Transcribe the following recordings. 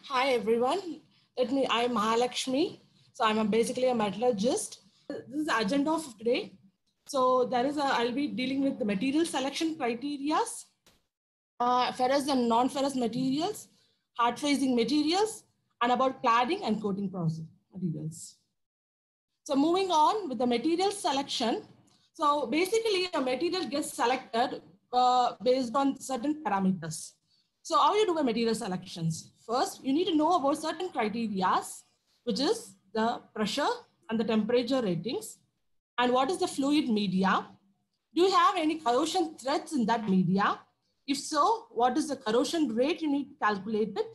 Hi everyone. I'm Mahalakshmi. So basically a metallurgist. This is the agenda of today. So I'll be dealing with the material selection criteria, ferrous and non-ferrous materials, hard facing materials, and about cladding and coating process materials. So moving on with the material selection. So basically a material gets selected based on certain parameters. So how you do a material selections? First, you need to know about certain criteria, which is the pressure and the temperature ratings, and what is the fluid media. Do you have any corrosion threats in that media? If so, what is the corrosion rate you need to calculate it?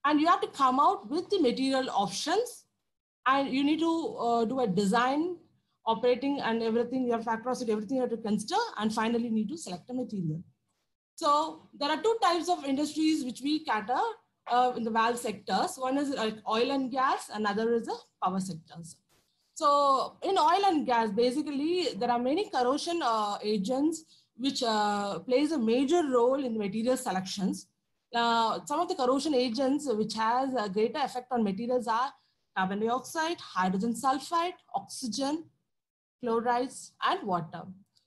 And you have to come out with the material options, and you need to do a design, operating and everything. You have factor out everything you have to consider, and finally need to select a material. So there are two types of industries which we cater in the valve sectors. One is like oil and gas, another is the power sectors. So in oil and gas, basically there are many corrosion agents which plays a major role in material selections. Some of the corrosion agents which has a greater effect on materials are carbon dioxide, hydrogen sulfide, oxygen, chlorides, and water.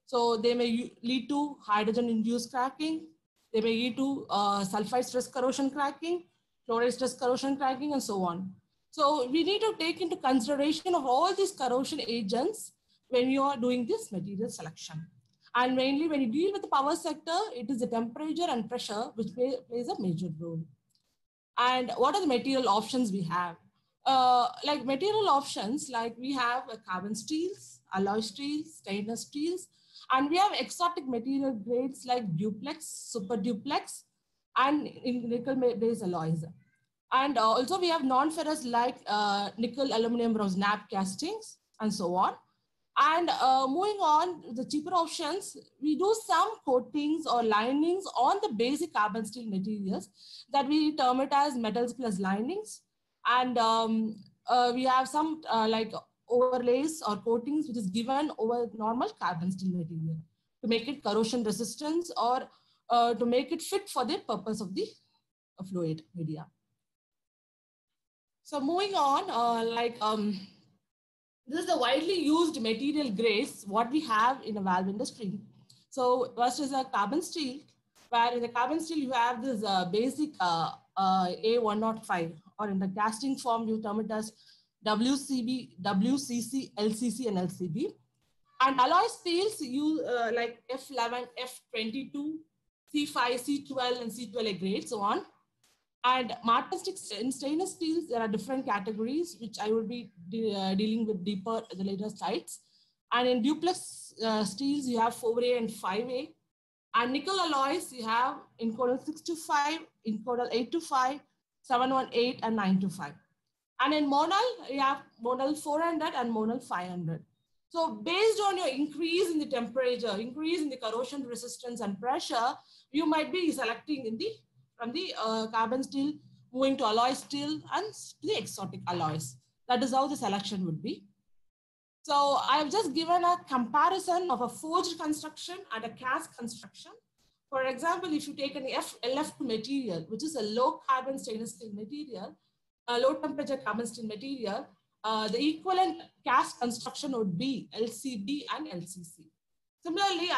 So they may lead to hydrogen-induced cracking. They may lead to sulfide stress corrosion cracking, chloride stress corrosion cracking, and so on. So we need to take into consideration of all these corrosion agents when you are doing this material selection. And mainly when you deal with the power sector, it is the temperature and pressure which plays a major role. And what are the material options we have? Like material options, like we have carbon steels, alloy steels, stainless steels, and we have exotic material grades like duplex, super duplex, and nickel-based alloys. And also we have non-ferrous like nickel, aluminum, bronze, nap castings, and so on. And moving on, the cheaper options, we do some coatings or linings on the basic carbon steel materials that we term it as metals plus linings. And we have some like overlays or coatings which is given over normal carbon steel material to make it corrosion resistance or to make it fit for the purpose of the fluid media. So moving on, this is the widely used material grades what we have in the valve industry. So first is a carbon steel, where in the carbon steel you have this basic A105, or in the casting form you term it as WCB, WCC, LCC, and LCB. And alloy steels you like F11, F22, C5, C12, and C12A grade, so on. And Martin in stainless steels, there are different categories, which I will be dealing with deeper in the later slides. And in duplex steels, you have 4A and 5A. And nickel alloys, you have Inconel 625, Inconel 825, 718, and 925. And in Monal, you have Monal 400 and Monal 500. So based on your increase in the temperature, increase in the corrosion resistance and pressure, you might be selecting in the from the carbon steel, moving to alloy steel and the exotic alloys. That is how the selection would be. So I've just given a comparison of a forged construction and a cast construction. For example, if you take an LF2 material, which is a low carbon stainless steel material, a low temperature carbon steel material, the equivalent cast construction would be LCB and LCC. Similarly,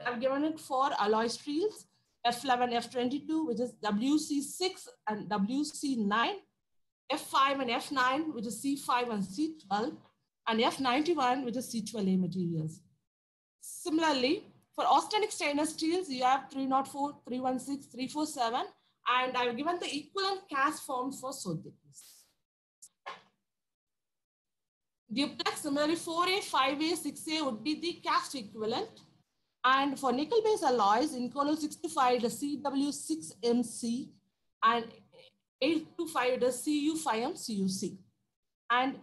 I've given it for alloy steels, F11, F22, which is WC6 and WC9, F5 and F9, which is C5 and C12, and F91, which is C12A materials. Similarly, for austenitic stainless steels, you have 304, 316, 347, and I've given the equivalent cast forms for so thickness. Duplex, similarly, 4A, 5A, 6A would be the cast equivalent. And for nickel-based alloys, Inconel 625 is CW6MC, and 825 is CU5M CUC. And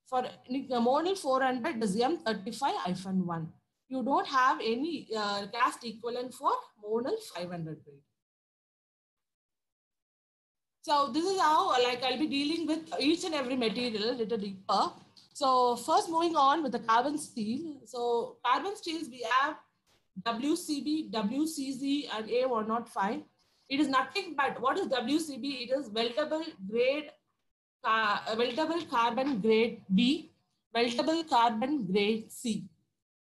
for Monal 400 is M35-1. You don't have any cast equivalent for Monal 500 grade. So this is how I'll be dealing with each and every material a little deeper. So first moving on with the carbon steel. So carbon steels, we have WCB, WCZ, and A105. It is nothing but, what is WCB? It is weldable carbon grade B, weldable carbon grade C.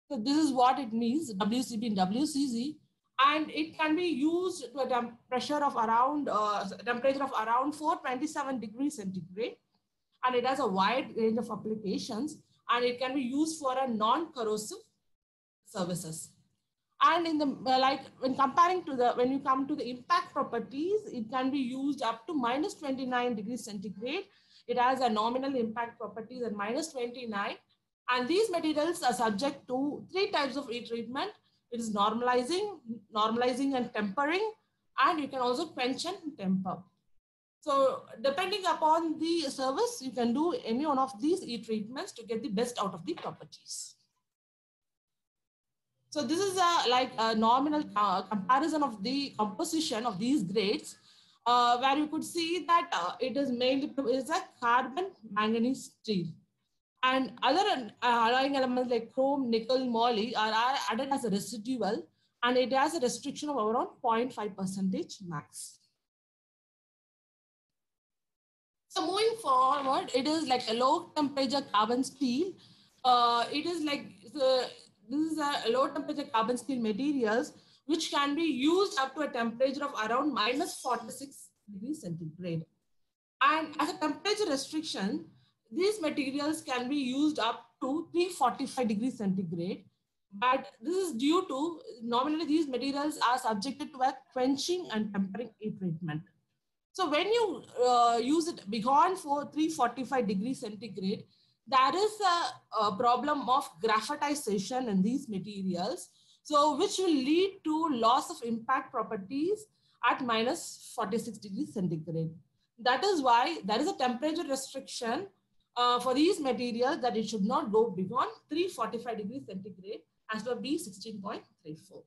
So this is what it means, WCB and WCC, and it can be used to a temperature of around 427 degrees centigrade, and it has a wide range of applications, and it can be used for a non-corrosive services. And in the like when comparing to the, when you come to the impact properties, it can be used up to minus 29 degrees centigrade. It has a nominal impact properties at minus 29. And these materials are subject to 3 types of heat treatment. It is normalizing and tempering, and you can also quench and temper. So depending upon the service, you can do any one of these heat treatments to get the best out of the properties. So this is a nominal comparison of the composition of these grades, where you could see that it is mainly is a carbon manganese steel, and other alloying elements like chrome, nickel, moly are added as a residual, and it has a restriction of around 0.5% max. So moving forward, it is like a low temperature carbon steel. It is like this is a low temperature carbon steel materials which can be used up to a temperature of around minus 46 degrees centigrade. And as a temperature restriction, these materials can be used up to 345 degrees centigrade. But this is due to, normally these materials are subjected to a quenching and tempering heat treatment. So when you use it beyond 345 degrees centigrade, there is a problem of graphitization in these materials, so which will lead to loss of impact properties at minus 46 degrees centigrade. That is why there is a temperature restriction for these materials, that it should not go beyond 345 degrees centigrade as per B16.34.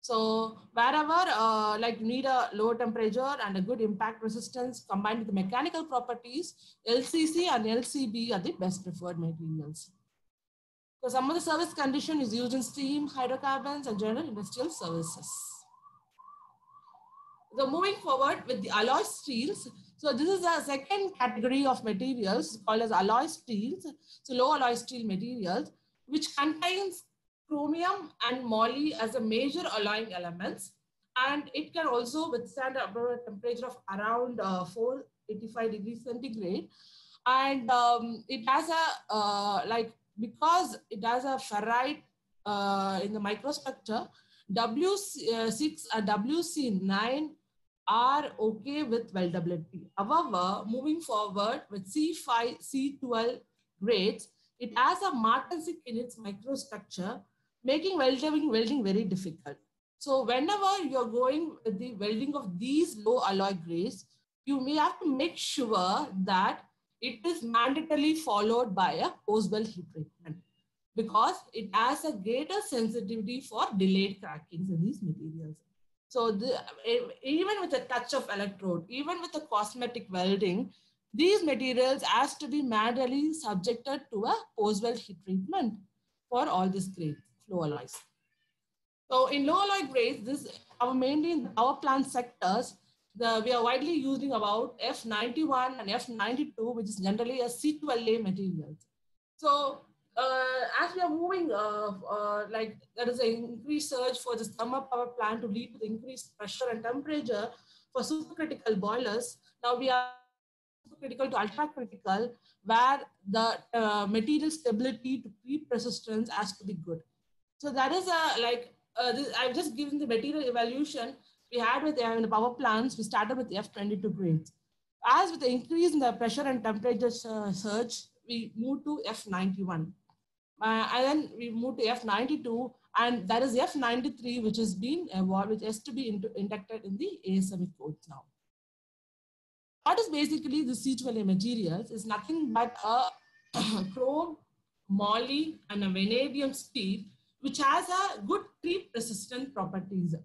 So wherever like you need a low temperature and a good impact resistance combined with the mechanical properties, LCC and LCB are the best preferred materials. So some of the service condition is used in steam, hydrocarbons, and general industrial services. So moving forward with the alloy steels. So this is a second category of materials called as alloy steels. So low alloy steel materials, which contains chromium and moly as a major alloying elements, and it can also withstand a temperature of around 485 degrees centigrade. And it has a because it has a ferrite in the microstructure, W6 and WC9 are okay with weldability. However, moving forward with C5, C12 grades, it has a martensite in its microstructure, making welding very difficult. So whenever you're going with the welding of these low alloy grades, you may have to make sure that it is mandatorily followed by a post-weld heat treatment, because it has a greater sensitivity for delayed crackings in these materials. So even with a touch of electrode, even with a cosmetic welding, these materials has to be manually subjected to a post-weld heat treatment for all these grades, low alloys. So in low alloy grades, this are mainly in the power plant sectors. We are widely using about F91 and F92, which is generally a C12A materials. So as we are moving, there is an increased surge for this thermal power plant to lead to the increased pressure and temperature for supercritical boilers. Now we are supercritical to ultra-critical, where the material stability to creep resistance has to be good. So that is I've just given the material evaluation we had with in the power plants. We started with the F22 grades. As with the increase in the pressure and temperature surge, we moved to F91. And then we moved to F92, and that is F93, which has been evolved, which has to be inducted in the ASME codes now. What is basically the C12A materials is nothing but a chrome, moly, and a vanadium steel, which has a good creep resistant properties.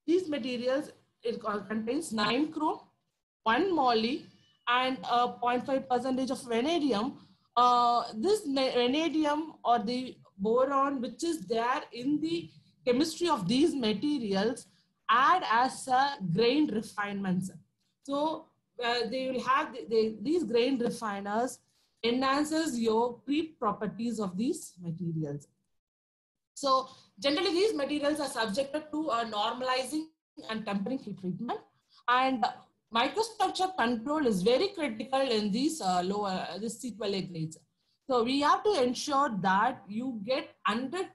These materials, it contains 9 chrome, 1 moly, and 0.5% of vanadium. This vanadium or the boron, which is there in the chemistry of these materials, add as grain refinements. So they will have these grain refiners enhances your creep properties of these materials. So generally these materials are subjected to a normalizing and tempering heat treatment, and microstructure control is very critical in these this C12A grades. So we have to ensure that you get 100%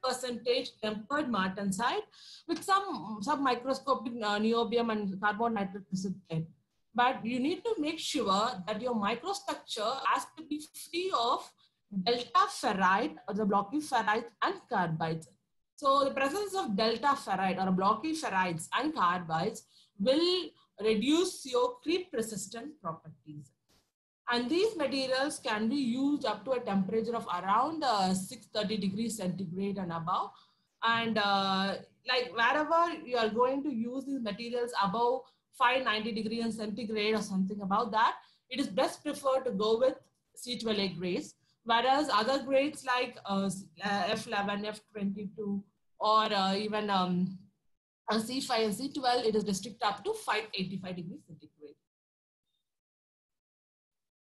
tempered martensite with some submicroscopic niobium and carbon nitrate precipitate. But you need to make sure that your microstructure has to be free of delta ferrite or the blocky ferrite and carbides. So the presence of delta ferrite or blocky ferrites and carbides will reduce your creep resistant properties. And these materials can be used up to a temperature of around 630 degrees centigrade and above. And like wherever you are going to use these materials above 590 degrees centigrade or something about that, it is best preferred to go with C12A grades. Whereas other grades like F11, F22, or even C5 and C12, it is restricted up to 585 degrees centigrade.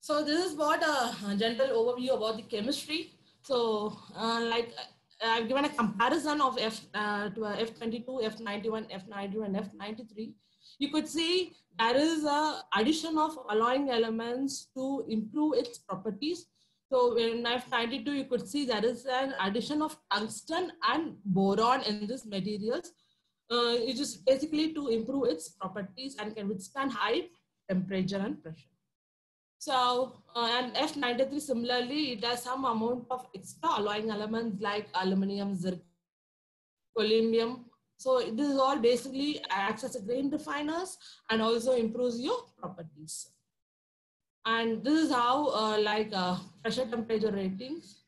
So this is what a general overview about the chemistry. So I've given a comparison of F22, F91, F92, and F93. You could see there is a addition of alloying elements to improve its properties. So in F92, you could see there is an addition of tungsten and boron in these materials. It is basically to improve its properties and can withstand high temperature and pressure. So, and F93 similarly, it has some amount of extra alloying elements like aluminum, zirconium. So this is all basically acts as a grain refiners and also improves your properties. And this is how pressure temperature ratings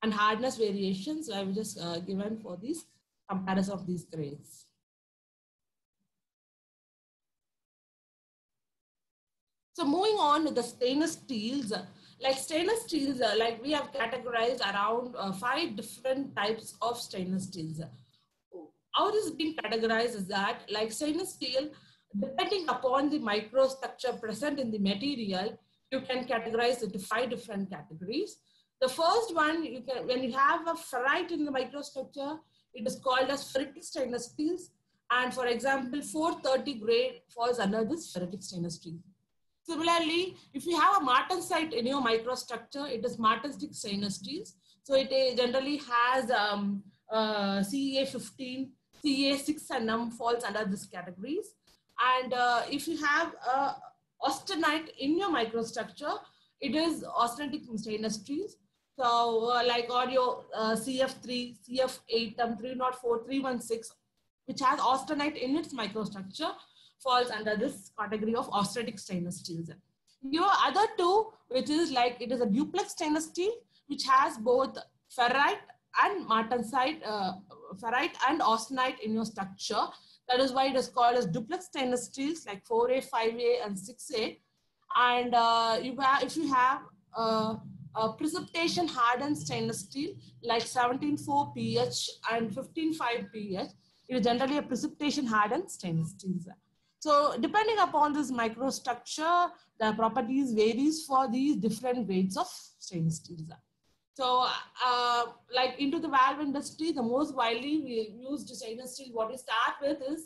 and hardness variations I was just given for these comparison of these grades. So moving on to the stainless steels, like stainless steels, like we have categorized around 5 different types of stainless steels. How this is being categorized is that like stainless steel, depending upon the microstructure present in the material, you can categorize it into 5 different categories. The first one, you can, when you have a ferrite in the microstructure, it is called as ferritic stainless steels. And for example, 430 grade falls under this ferritic stainless steel. Similarly, if you have a martensite in your microstructure, it is martensitic stainless steels. So it generally has CA15, CA6 and falls under these categories. And if you have austenite in your microstructure, it is austenitic stainless steels. So like or your CF3, CF8, 304, 316, which has austenite in its microstructure, falls under this category of austenitic stainless steels. Your other two, which is like it is a duplex stainless steel, which has both ferrite and martensite, ferrite and austenite in your structure. That is why it is called as duplex stainless steels like 4A, 5A, and 6A. And if you have a precipitation hardened stainless steel like 17.4 pH and 15.5 pH, it is generally a precipitation hardened stainless steel. So depending upon this microstructure, the properties varies for these different grades of stainless steel. So like into the valve industry, the most widely used stainless steel, what we start with is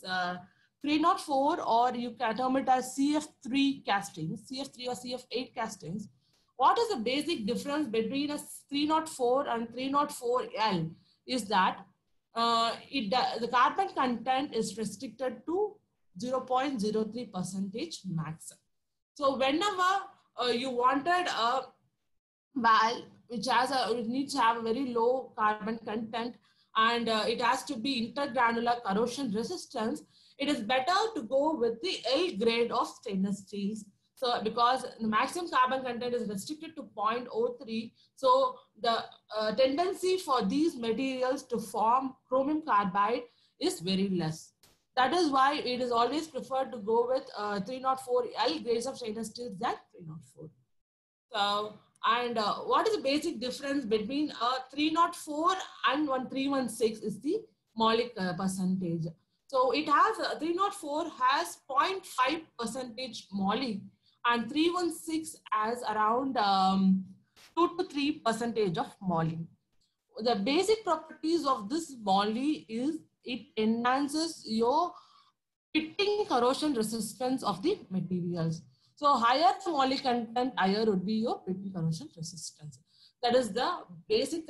304, or you can term it as CF3 castings, CF3 or CF8 castings. What is the basic difference between a 304 and 304L is that the carbon content is restricted to 0.03% max. So whenever you wanted a valve which needs to have a very low carbon content and it has to be intergranular corrosion resistance, it is better to go with the L grade of stainless steels. So because the maximum carbon content is restricted to 0.03, so the tendency for these materials to form chromium carbide is very less. That is why it is always preferred to go with 304L grades of stainless steel than 304. So, and what is the basic difference between 304 and 316 is the molic percentage. So it has 304 has 0.5% moly, and 316 has around 2 to 3% of moly. The basic properties of this moly is it enhances your pitting corrosion resistance of the materials. So higher the moly content, higher would be your pitting corrosion resistance. That is the basic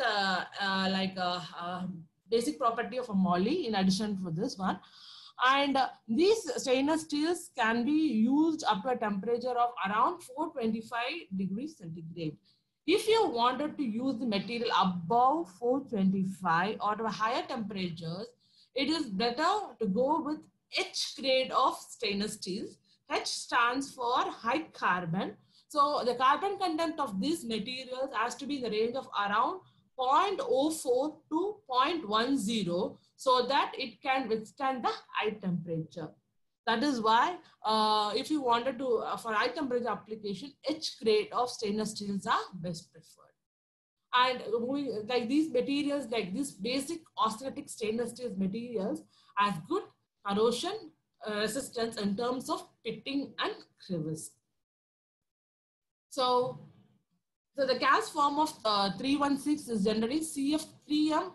basic property of a moly in addition for this one. And these stainless steels can be used up to a temperature of around 425 degrees centigrade. If you wanted to use the material above 425 or to higher temperatures, it is better to go with H grade of stainless steels. H stands for high carbon. So the carbon content of these materials has to be in the range of around 0.04 to 0.10 so that it can withstand the high temperature. That is why if you wanted to, for high temperature application, H grade of stainless steels are best preferred. And like these materials, like this basic austenitic stainless steel materials have good corrosion resistance in terms of pitting and crevice. So the cast form of 316 is generally CF3M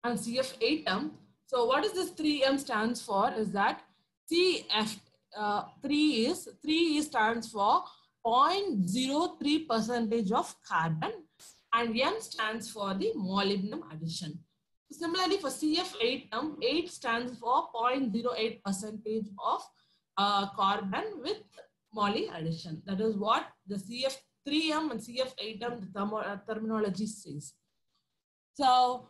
and CF8M. So what is this 3M stands for is that CF3 stands for 0.03% of carbon, and M stands for the molybdenum addition. Similarly, for CF8M, 8 stands for 0.08% of carbon with moly addition. That is what the CF3M and CF8M terminology says. So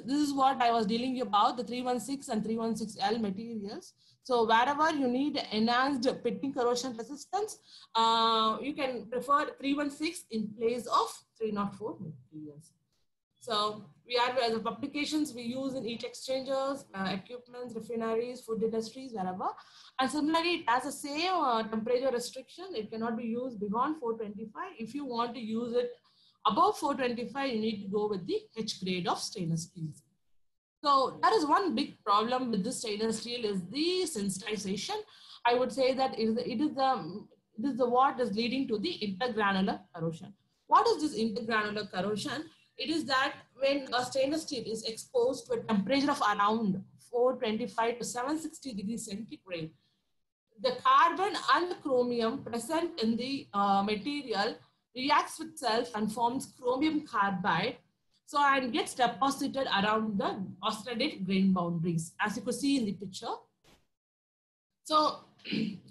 this is what I was dealing about, the 316 and 316L materials. So wherever you need enhanced pitting corrosion resistance, you can prefer 316 in place of 304 materials. So we have the publications we use in heat exchangers, equipments, refineries, food industries, wherever. And similarly, it has the same temperature restriction. It cannot be used beyond 425. If you want to use it above 425, you need to go with the H grade of stainless steel. So that is one big problem with this stainless steel is the sensitization. I would say that it is what is leading to the intergranular corrosion. What is this intergranular corrosion? It is that when a stainless steel is exposed to a temperature of around 425 to 760 degrees centigrade, the carbon and the chromium present in the material reacts with itself and forms chromium carbide. So, and gets deposited around the austenitic grain boundaries, as you could see in the picture. So,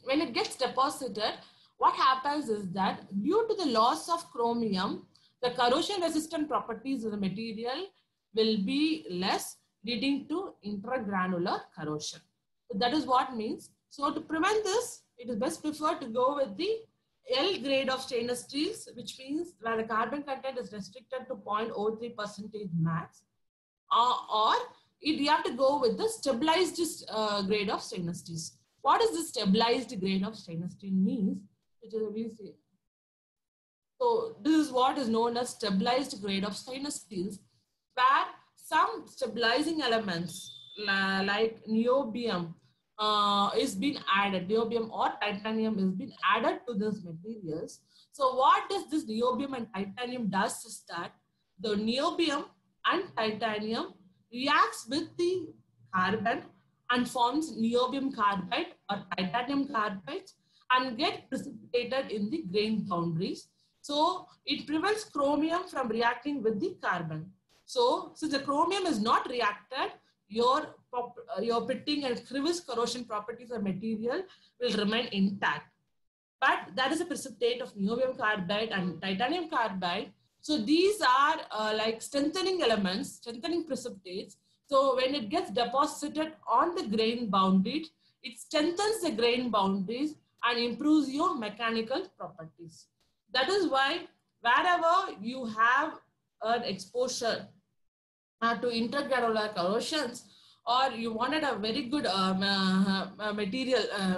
when it gets deposited, what happens is that due to the loss of chromium, the corrosion resistant properties of the material will be less, leading to intragranular corrosion. So that is what means. So to prevent this, it is best preferred to go with the L grade of stainless steels, which means where the carbon content is restricted to 0.03% max, or you have to go with the stabilized grade of stainless steels. What is the stabilized grade of stainless steel means? Which is so this is what is known as stabilized grade of stainless steels, where some stabilizing elements like niobium is being added, niobium or titanium is being added to these materials. So what does this niobium and titanium does is that the niobium and titanium reacts with the carbon and forms niobium carbide or titanium carbide and get precipitated in the grain boundaries. So it prevents chromium from reacting with the carbon. So since the chromium is not reacted, your pitting and crevice corrosion properties of material will remain intact. But that is a precipitate of niobium carbide and titanium carbide. So these are like strengthening elements, strengthening precipitates. So when it gets deposited on the grain boundaries, it strengthens the grain boundaries and improves your mechanical properties. That is why wherever you have an exposure to intergranular corrosions, or you wanted a very good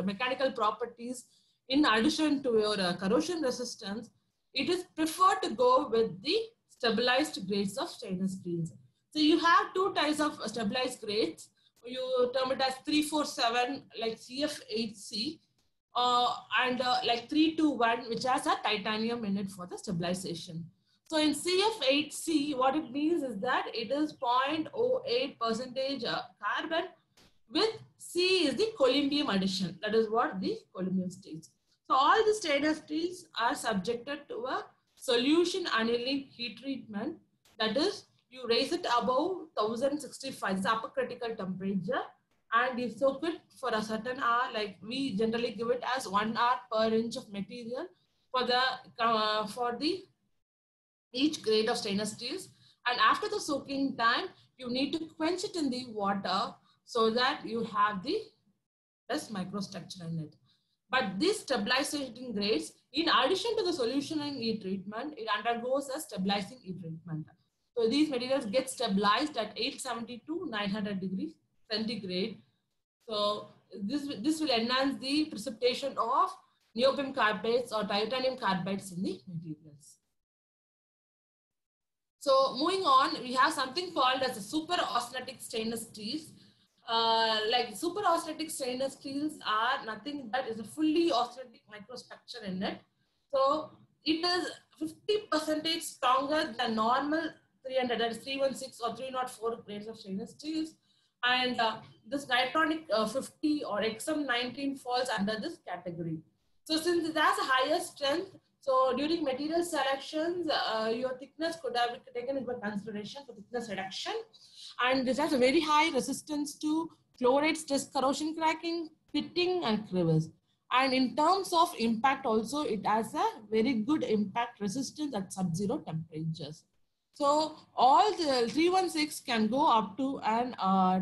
mechanical properties in addition to your corrosion resistance, it is preferred to go with the stabilized grades of stainless steels. So you have two types of stabilized grades. you term it as 347 like CF8C, and like 321, which has a titanium in it for the stabilization. So in CF8C, what it means is that it is 0.08% carbon with C is the columbium addition. That is what the columbium states. So all the stainless steels are subjected to a solution annealing heat treatment. That is, you raise it above 1065, it's upper critical temperature, and you soak it for a certain hour. Like we generally give it as 1 hour per inch of material for the each grade of stainless steels. And after the soaking time, you need to quench it in the water so that you have the best microstructure in it. But these stabilizing grades, in addition to the solution and heat treatment, it undergoes a stabilizing heat treatment. So these materials get stabilized at 870 to 900 degrees centigrade. So this will enhance the precipitation of niobium carbates or titanium carbides in the materials. So moving on, we have something called as a super austenitic stainless steels. Like super austenitic stainless steels are nothing but is a fully austenitic microstructure in it. So it is 50% stronger than normal 300, that is 316 or 304 grades of stainless steels. And this Nitronic 50 or XM19 falls under this category. So since it has a higher strength, so during material selections, your thickness could have been taken into consideration for thickness reduction. And this has a very high resistance to chloride stress corrosion cracking, pitting, and crevice. And in terms of impact also, it has a very good impact resistance at sub-zero temperatures. So all the 316 can go up to an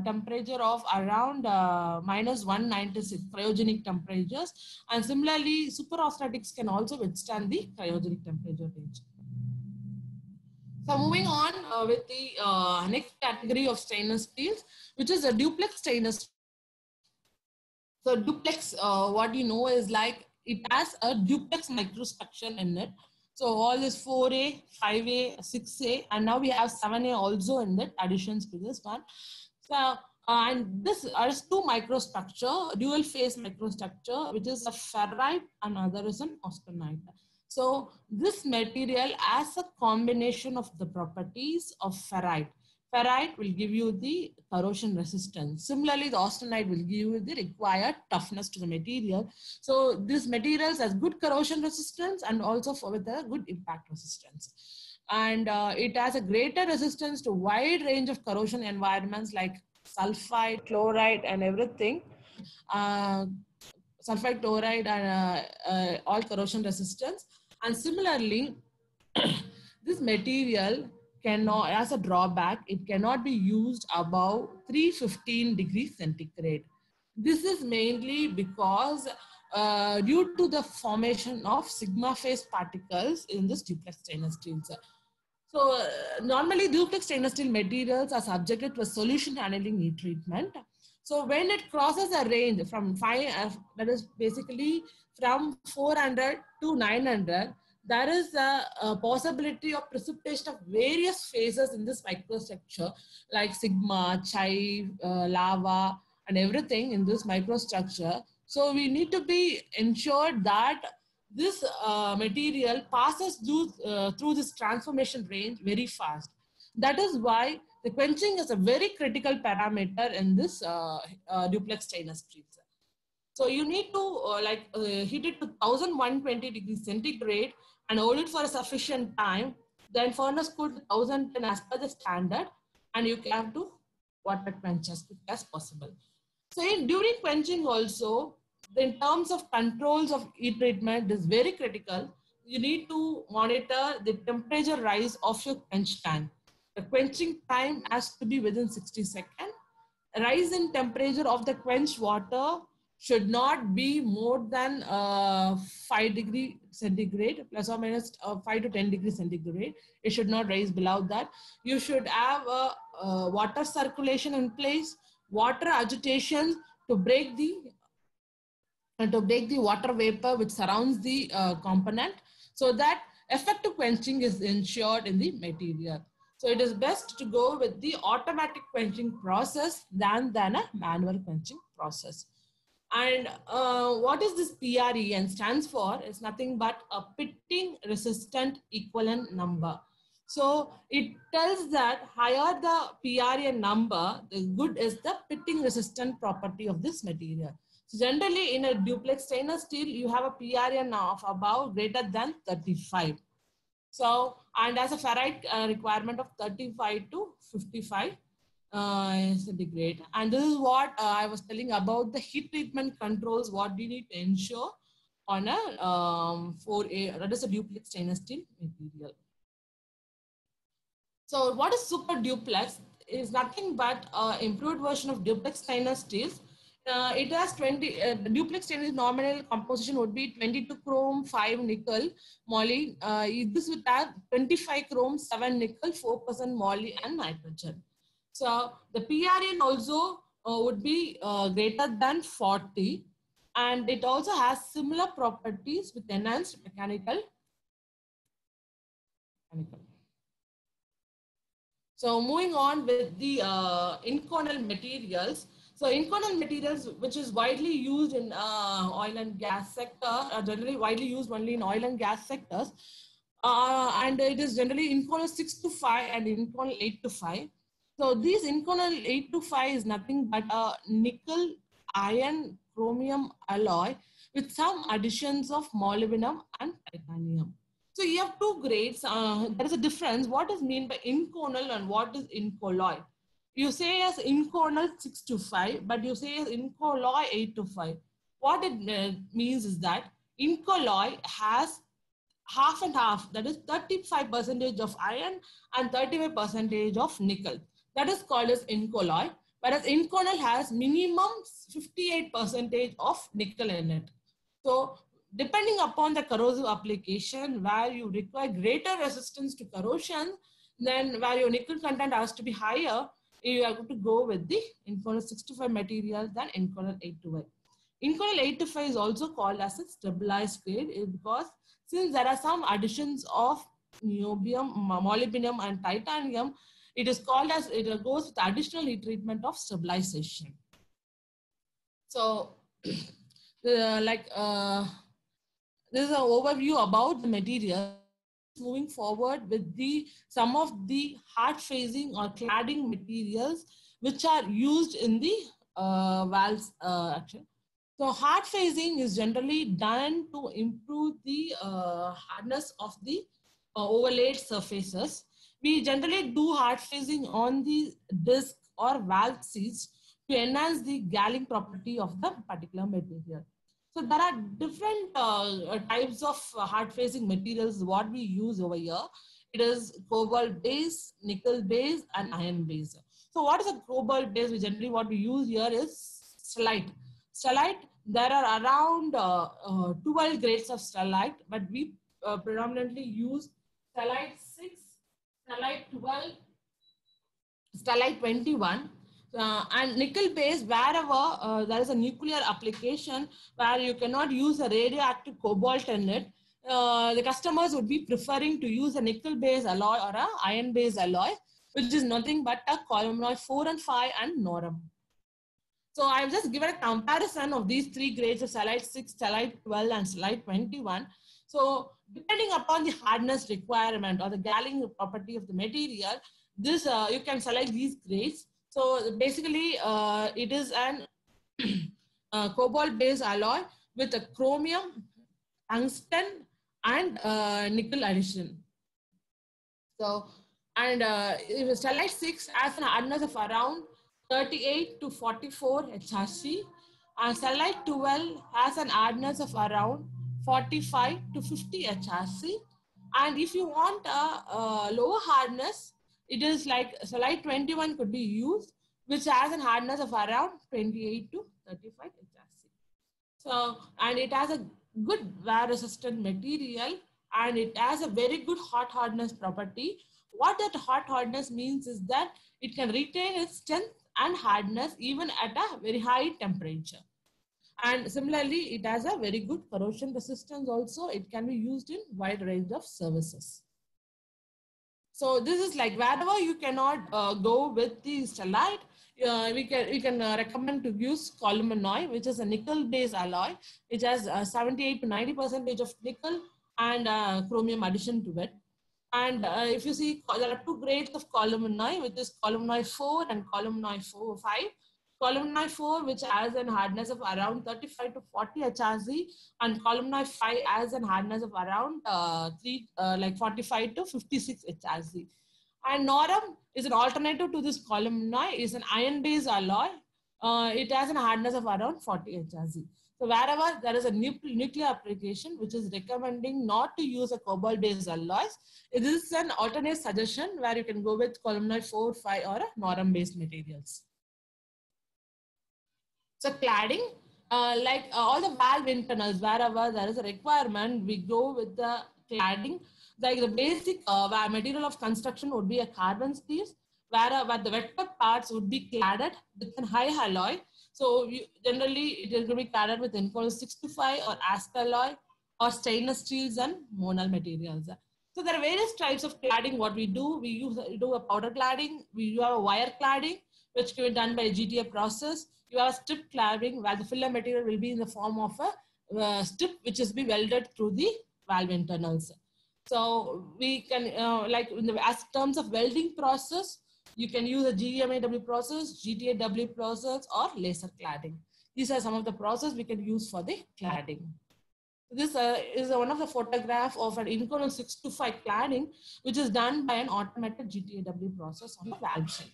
temperature of around minus 196 cryogenic temperatures. And similarly, super austenitics can also withstand the cryogenic temperature range. So moving on with the next category of stainless steels, which is a duplex stainless. So duplex, what you know is like it has a duplex microstructure in it. So all this 4A, 5A, 6A, and now we have 7A also in that additions to this one. So and this is two microstructure, dual phase microstructure, which is a ferrite and other is an austenite. So this material has a combination of the properties of ferrite. Ferrite will give you the corrosion resistance. Similarly, the austenite will give you the required toughness to the material. So this materials has good corrosion resistance and also with a good impact resistance. And it has a greater resistance to wide range of corrosion environments like sulfide, chloride, and everything. Sulfide, chloride, and all corrosion resistance. And similarly, this material cannot, as a drawback, it cannot be used above 315 degrees centigrade. This is mainly because due to the formation of sigma phase particles in this duplex stainless steel. So normally duplex stainless steel materials are subjected to a solution annealing heat treatment. So when it crosses a range from that is basically from 400 to 900, there is a possibility of precipitation of various phases in this microstructure like sigma, chive, lava, and everything in this microstructure. So we need to be ensured that this material passes through this transformation range very fast. That is why the quenching is a very critical parameter in this duplex stainless steel. So you need to heat it to 1120 degrees centigrade and hold it for a sufficient time. Then furnace cool to 1010 as per the standard, and you have to water quench as quick as possible. So during quenching also, in terms of controls of heat treatment is very critical. You need to monitor the temperature rise of your quench tank. The quenching time has to be within 60 seconds. Rise in temperature of the quenched water should not be more than 5 degrees centigrade, plus or minus 5 to 10 degrees centigrade. It should not rise below that. You should have water circulation in place, water agitation to break the water vapor which surrounds the component, so that effective quenching is ensured in the material. So it is best to go with the automatic quenching process than a manual quenching process. And what is this PREN stands for? It's nothing but a pitting resistant equivalent number. So it tells that higher the PREN number, the good is the pitting resistant property of this material. So generally in a duplex stainless steel, you have a PREN of about greater than 35. So, and as a ferrite requirement of 35 to 55 is the degrade. And this is what I was telling about the heat treatment controls, what we need to ensure on a 4A, that is a duplex stainless steel material. So what is super duplex? Is nothing but improved version of duplex stainless steels. It has 20, duplex stainless nominal composition would be 22 chrome, 5 nickel, moly. This would have 25 chrome, 7 nickel, 4% moly and nitrogen. So the PRN also would be greater than 40, and it also has similar properties with enhanced mechanical. So moving on with the Inconel materials. So Inconel materials, which is widely used in oil and gas sector, are generally widely used only in oil and gas sectors. And it is generally Inconel 6 to 5 and Inconel 8 to 5. So these Inconel 8 to 5 is nothing but a nickel, iron, chromium alloy with some additions of molybdenum and titanium. So you have two grades. There is a difference. What is mean by inconel and what is incolloy? You say as inconel 6 to 5, but you say as incolloy 8 to 5. What it means is that incolloy has half and half, that is 35% of iron and 35% of nickel. That is called as incolloy, whereas inconel has minimum 58% of nickel in it. So depending upon the corrosive application, where you require greater resistance to corrosion, then where your nickel content has to be higher, you are going to go with the Inconel 65 material than Inconel 8 to 5. Inconel 8 to 5 is also called as a stabilized grade because since there are some additions of niobium, molybdenum and titanium, it is called as, it goes with additional heat treatment of stabilization. So this is an overview about the material. Moving forward with the some of the hard facing or cladding materials which are used in the valves action. So hard facing is generally done to improve the hardness of the overlaid surfaces. We generally do hard facing on the disc or valve seats to enhance the galling property of the particular material. So there are different types of hard facing materials what we use over here. It is cobalt base, nickel base and iron base. So what is a cobalt base? We generally what we use here is stellite. Stellite, there are around 12 grades of stellite, but we predominantly use stellite 6, stellite 12, stellite 21. And nickel base, wherever there is a nuclear application where you cannot use a radioactive cobalt in it, the customers would be preferring to use a nickel base alloy or a iron base alloy, which is nothing but a columnoid 4 and 5 and norum. So I've just given a comparison of these three grades of stellite 6, stellite 12 and stellite 21. So depending upon the hardness requirement or the galling property of the material, this you can select these grades. So basically, it is an cobalt-based alloy with a chromium, tungsten, and nickel addition. So, and stellite 6 has an hardness of around 38 to 44 HRC, and stellite 12 has an hardness of around 45 to 50 HRC. And if you want a lower hardness, it is like stellite 21 could be used, which has a hardness of around 28 to 35 HRC. So, and it has a good wear resistant material and it has a very good hot hardness property. What that hot hardness means is that it can retain its strength and hardness even at a very high temperature. And similarly, it has a very good corrosion resistance also. It can be used in wide range of services. So this is like wherever you cannot go with the stellite, we can recommend to use column alloy, which is a nickel-based alloy, which has 78 to 90% of nickel and chromium addition to it. And if you see, there are two grades of column-alloy, which is column-alloy 4 and column-alloy 5. Column-alloy 4, which has a hardness of around 35 to 40 HRZ, and column-alloy 5 has a hardness of around 45 to 56 HRZ. And Noram is an alternative to this column-alloy, is an iron-based alloy. It has a hardness of around 40 HRZ. So wherever there is a nuclear application, which is recommending not to use a cobalt-based alloys, it is an alternate suggestion where you can go with column-alloy 4, 5 or a Noram-based materials. So cladding, all the valve internals, wherever there is a requirement, we go with the cladding. Like the basic material of construction would be a carbon steel, where the wet cut parts would be cladded with a high alloy. So generally it is going to be cladded with Inconel 625 or Astalloy or stainless steels and monal materials. So there are various types of cladding. What we do a powder cladding, we do a wire cladding, which can be done by a GTA process. You have a strip cladding where the filler material will be in the form of a strip which is be welded through the valve internals. So we can, like in the as terms of welding process, you can use a GMAW process, GTAW process, or laser cladding. These are some of the processes we can use for the cladding. This is one of the photograph of an Inconel 625 cladding, which is done by an automated GTAW process on the valve side.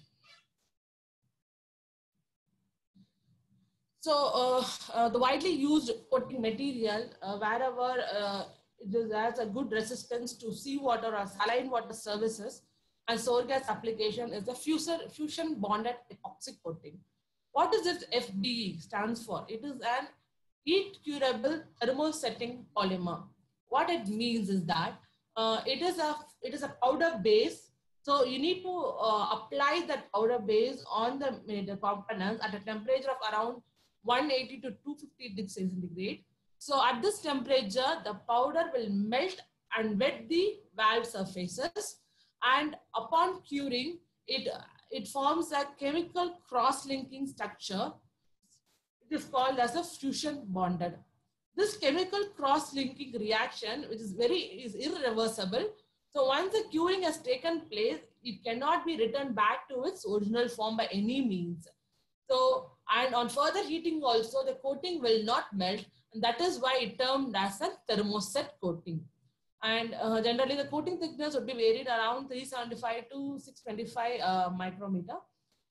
So the widely used coating material, wherever it has a good resistance to seawater or saline water services and sour gas application, is the fusion bonded epoxy coating. What does this FBE stands for? It is an heat curable thermosetting polymer. What it means is that it is a powder base. So you need to apply that powder base on the components at a temperature of around 180 to 250 degrees centigrade. So at this temperature, the powder will melt and wet the valve surfaces. And upon curing, it forms a chemical cross-linking structure. It is called as a fusion bonded. This chemical cross-linking reaction, which is irreversible. So once the curing has taken place, it cannot be returned back to its original form by any means. So, and on further heating also, the coating will not melt, and that is why it termed as a thermoset coating. And generally, the coating thickness would be varied around 375 to 625 micrometer.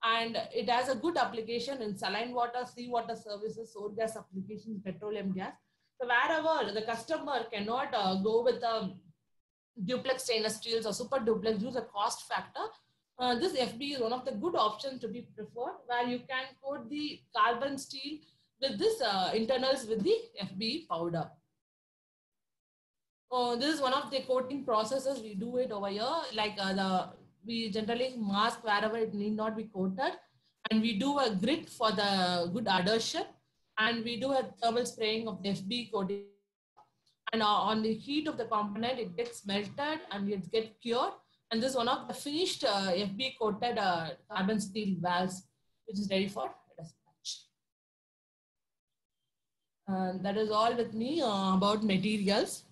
And it has a good application in saline water, seawater services, sour gas applications, petroleum gas. So wherever the customer cannot go with duplex stainless steels or super duplex due to the cost factor, this FB is one of the good options to be preferred, where you can coat the carbon steel with this internals with the FB powder. This is one of the coating processes. We do it over here. Like we generally mask wherever it need not be coated, and we do a grit for the good adhesion, and we do a thermal spraying of the FB coating. And on the heat of the component, it gets melted and it gets cured. And this is one of the finished FB coated carbon steel valves, which is ready for dispatch. That is all with me about materials.